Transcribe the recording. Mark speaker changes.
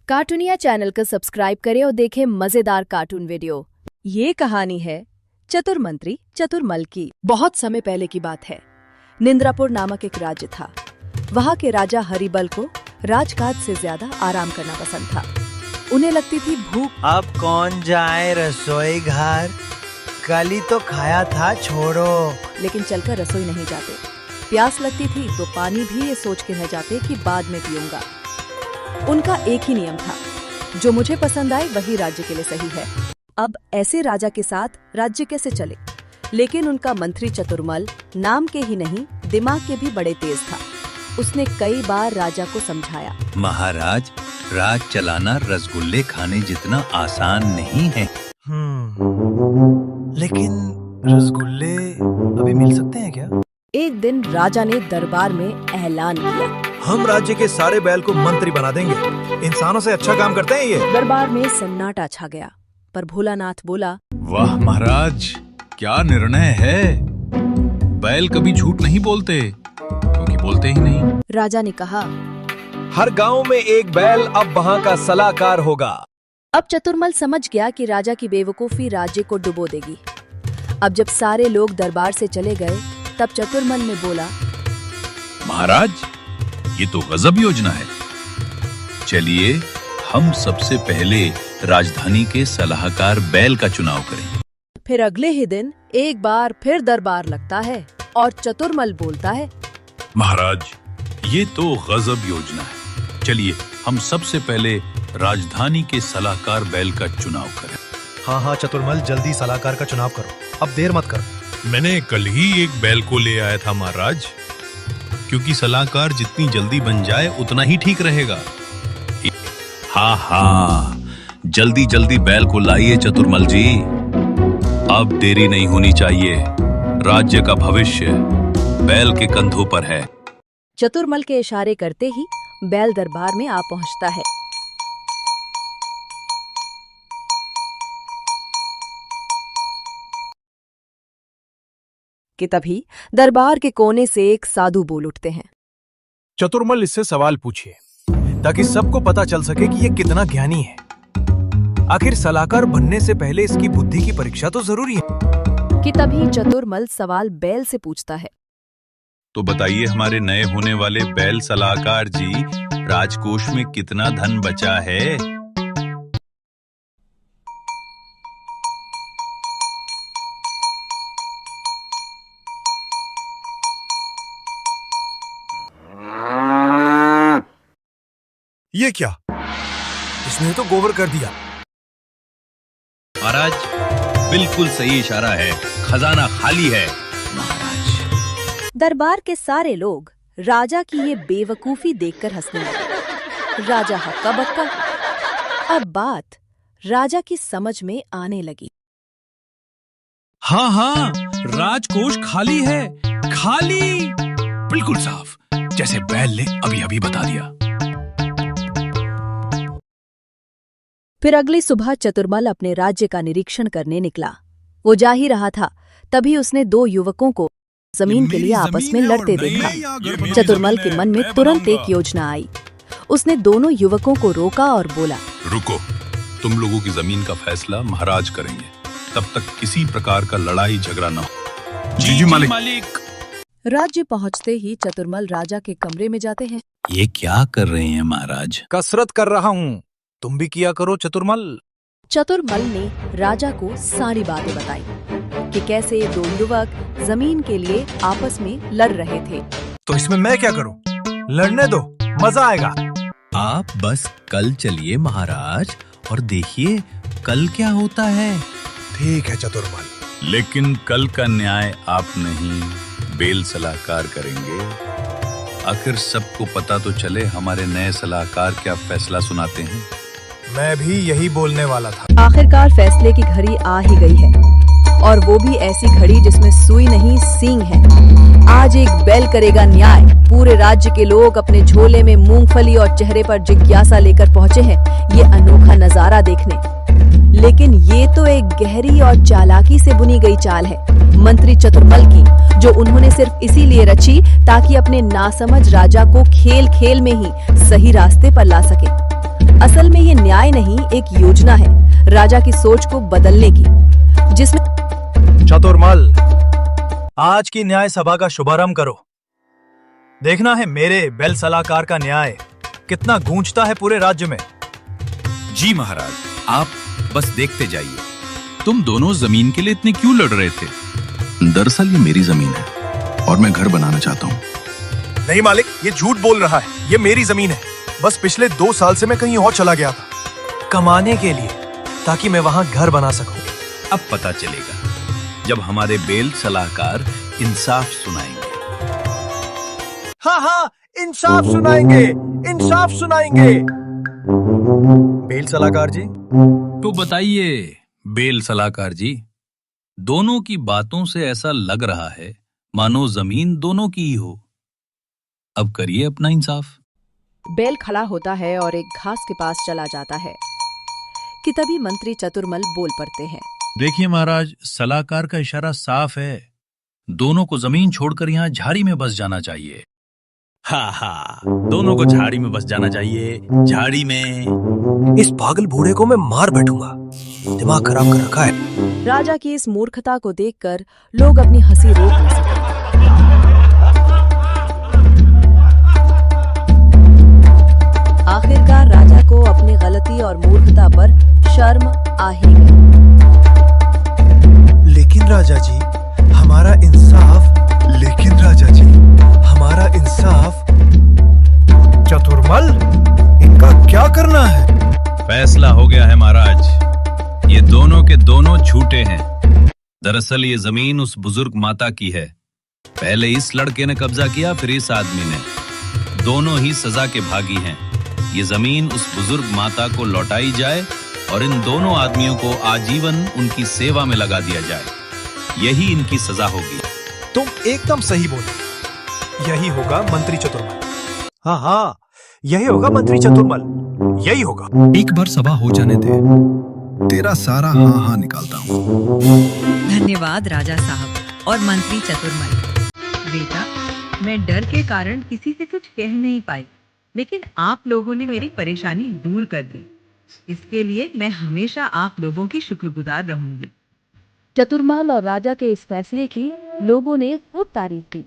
Speaker 1: कार्टूनिया channel को subscribe करें और देखें मजेदार कार्टून वीडियो। ये कहानी है चतुर मंत्री चतुरमल की। बहुत समय पहले की बात है। निंद्रापुर नामक एक राज्य था। वहाँ के राजा हरिबल को राजकाज से ज्यादा आराम करना पसंद था। उन्हें लगती थी भूख।
Speaker 2: अब कौन जाए रसोई घर, कल ही तो खाया था, छोड़ो।
Speaker 1: लेकिन चलकर रसोई नहीं जाते। प्यास लगती थी तो पानी भी ये सोच के रह जाते कि बाद में पीऊंगा। उनका एक ही नियम था, जो मुझे पसंद आए वही राज्य के लिए सही है। अब ऐसे राजा के साथ राज्य कैसे चले? लेकिन उनका मंत्री चतुरमल नाम के ही नहीं दिमाग के भी बड़े तेज था। उसने कई बार राजा को समझाया,
Speaker 3: महाराज, राज चलाना रसगुल्ले खाने जितना आसान नहीं है।
Speaker 2: लेकिन रसगुल्ले अभी मिल सकते हैं क्या?
Speaker 1: एक दिन राजा ने दरबार में ऐलान किया,
Speaker 4: हम राज्य के सारे बैल को मंत्री बना देंगे। इंसानों से अच्छा काम करते हैं ये।
Speaker 1: दरबार में सन्नाटा छा गया, पर भोलानाथ बोला,
Speaker 3: वाह महाराज, क्या निर्णय है। बैल कभी झूठ नहीं बोलते, क्योंकि बोलते ही नहीं।
Speaker 1: राजा ने कहा,
Speaker 4: हर गांव में एक बैल अब वहाँ का सलाहकार होगा।
Speaker 1: अब चतुरमल समझ गया कि राजा की बेवकूफी राज्य को डुबो देगी। अब जब सारे लोग दरबार से चले गए, तब चतुरमल ने बोला,
Speaker 3: महाराज, ये तो गजब योजना है। चलिए हम सबसे पहले राजधानी के सलाहकार बैल का चुनाव करें।
Speaker 1: फिर अगले ही दिन एक बार फिर दरबार लगता है और चतुरमल बोलता है,
Speaker 3: महाराज, ये तो गजब योजना है। चलिए हम सबसे पहले राजधानी के सलाहकार बैल का चुनाव करें।
Speaker 4: हाँ चतुरमल, जल्दी सलाहकार का चुनाव करो, अब देर मत करो।
Speaker 5: मैंने कल ही एक बैल को ले आया था महाराज, क्योंकि सलाहकार जितनी जल्दी बन जाए उतना ही ठीक रहेगा।
Speaker 3: हाँ, जल्दी जल्दी बैल को लाइए चतुरमल जी, अब देरी नहीं होनी चाहिए। राज्य का भविष्य बैल के कंधों पर है।
Speaker 1: चतुरमल के इशारे करते ही बैल दरबार में आ पहुंचता है। कि तभी दरबार के कोने से एक साधु बोल उठते हैं,
Speaker 4: चतुरमल, इससे सवाल पूछिए ताकि सबको पता चल सके कि ये कितना ज्ञानी है। आखिर सलाहकार बनने से पहले इसकी बुद्धि की परीक्षा तो जरूरी है।
Speaker 1: कि तभी चतुरमल सवाल बैल से पूछता है,
Speaker 3: तो बताइए हमारे नए होने वाले बैल सलाहकार जी, राजकोष में कितना धन बचा है?
Speaker 4: ये क्या? इसने तो गोबर कर दिया।
Speaker 3: महाराज, बिल्कुल सही इशारा है, खजाना खाली है। महाराज,
Speaker 1: दरबार के सारे लोग राजा की ये बेवकूफी देखकर हंसने लगे। राजा हक्का बक्का। अब बात राजा की समझ में आने लगी।
Speaker 5: हाँ, राजकोष खाली है, खाली, बिल्कुल साफ, जैसे बैल ने अभी अभी बता दिया।
Speaker 1: फिर अगली सुबह चतुरमल अपने राज्य का निरीक्षण करने निकला। वो जा ही रहा था, तभी उसने दो युवकों को जमीन के लिए आपस में लड़ते देखा। चतुरमल के मन में तुरंत एक योजना आई। उसने दोनों युवकों को रोका और बोला,
Speaker 5: रुको, तुम लोगों की जमीन का फैसला महाराज करेंगे, तब तक किसी प्रकार का लड़ाई झगड़ा न हो। जी मालिक।
Speaker 1: राज्य पहुंचते ही चतुरमल राजा के कमरे में जाते हैं।
Speaker 3: ये क्या कर रहे हैं महाराज?
Speaker 4: कसरत कर रहा हूँ, तुम भी किया करो चतुरमल।
Speaker 1: चतुरमल ने राजा को सारी बातें बताई कि कैसे ये दो युवक जमीन के लिए आपस में लड़ रहे थे।
Speaker 4: तो इसमें मैं क्या करूं? लड़ने दो, मजा आएगा।
Speaker 3: आप बस कल चलिए महाराज, और देखिए कल क्या होता है।
Speaker 4: ठीक है चतुरमल।
Speaker 3: लेकिन कल का न्याय आप नहीं, बैल सलाहकार करेंगे। आखिर सबको पता तो चले हमारे नए सलाहकार क्या फैसला सुनाते हैं।
Speaker 4: मैं भी यही बोलने वाला था।
Speaker 1: आखिरकार फैसले की घड़ी आ ही गई है, और वो भी ऐसी घड़ी जिसमें सुई नहीं सींग है। आज एक बैल करेगा न्याय। पूरे राज्य के लोग अपने झोले में मूंगफली और चेहरे पर जिज्ञासा लेकर पहुंचे हैं ये अनोखा नजारा देखने। लेकिन ये तो एक गहरी और चालाकी से बुनी गई चाल है मंत्री चतुरमल की, जो उन्होंने सिर्फ इसीलिए रची ताकि अपने नासमझ राजा को खेल खेल में ही सही रास्ते पर ला सके। असल में ये न्याय नहीं, एक योजना है राजा की सोच को बदलने की, जिसमें
Speaker 4: चतुर्मल, आज की न्याय सभा का शुभारंभ करो। देखना है मेरे बेल सलाहकार का न्याय कितना गूंजता है पूरे राज्य में।
Speaker 3: जी महाराज, आप बस देखते जाइए। तुम दोनों जमीन के लिए इतने क्यों लड़ रहे थे?
Speaker 5: दरअसल ये मेरी जमीन है और मैं घर बनाना चाहता हूँ।
Speaker 4: नहीं मालिक, ये झूठ बोल रहा है। ये मेरी जमीन है। बस पिछले 2 साल से मैं कहीं और चला गया था कमाने के लिए, ताकि मैं वहां घर बना सकूं।
Speaker 3: अब पता चलेगा जब हमारे बेल सलाहकार इंसाफ सुनाएंगे।
Speaker 4: हाँ हाँ, इंसाफ सुनाएंगे, इंसाफ सुनाएंगे। बेल सलाहकार जी,
Speaker 3: तो बताइए बेल सलाहकार जी, दोनों की बातों से ऐसा लग रहा है मानो जमीन दोनों की ही हो। अब करिए अपना इंसाफ।
Speaker 1: बेल खड़ा होता है और एक घास के पास चला जाता है कि तभी मंत्री चतुर्मल बोल पड़ते हैं।
Speaker 3: देखिए महाराज, सलाहकार का इशारा साफ है, दोनों को जमीन छोड़कर यहाँ झाड़ी में बस जाना चाहिए। हाँ हाँ, दोनों को झाड़ी में बस जाना चाहिए, झाड़ी में।
Speaker 4: इस पागल बूढ़े को मैं मार बैठूंगा। दिमाग खराब कर रखा है।
Speaker 1: राजा की इस मूर्खता को देखकर लोग अपनी हंसी रोक नहीं सके। आखिरकार राजा को अपनी गलती और मूर्खता पर शर्म आ ही गई।
Speaker 4: लेकिन राजा जी, हमारा इंसाफ। चतुर्मल, इनका क्या करना है?
Speaker 3: फैसला हो गया है महाराज, ये दोनों के दोनों झूठे हैं। दरअसल ये जमीन उस बुजुर्ग माता की है। पहले इस लड़के ने कब्जा किया, फिर इस आदमी ने। दोनों ही सजा के भागी हैं। ये जमीन उस बुजुर्ग माता को लौटाई जाए और इन दोनों आदमियों को आजीवन उनकी सेवा में लगा दिया जाए। यही इनकी सजा होगी।
Speaker 4: तुम एकदम सही बोले। यही होगा मंत्री चतुर्मल। हाँ हाँ, यही होगा मंत्री चतुर्मल, यही होगा।
Speaker 5: एक बार सभा हो जाने दे, तेरा सारा हाँ हाँ निकालता हूँ।
Speaker 6: धन्यवाद राजा साहब और मंत्री चतुर्मल। बेटा, मैं डर के कारण किसी से कुछ कह नहीं पाई, लेकिन आप लोगों ने मेरी परेशानी दूर कर दी। इसके लिए मैं हमेशा आप लोगों की शुक्रगुजार रहूंगी।
Speaker 1: चतुर्मल और राजा के इस फैसले की लोगों ने खूब तारीफ की।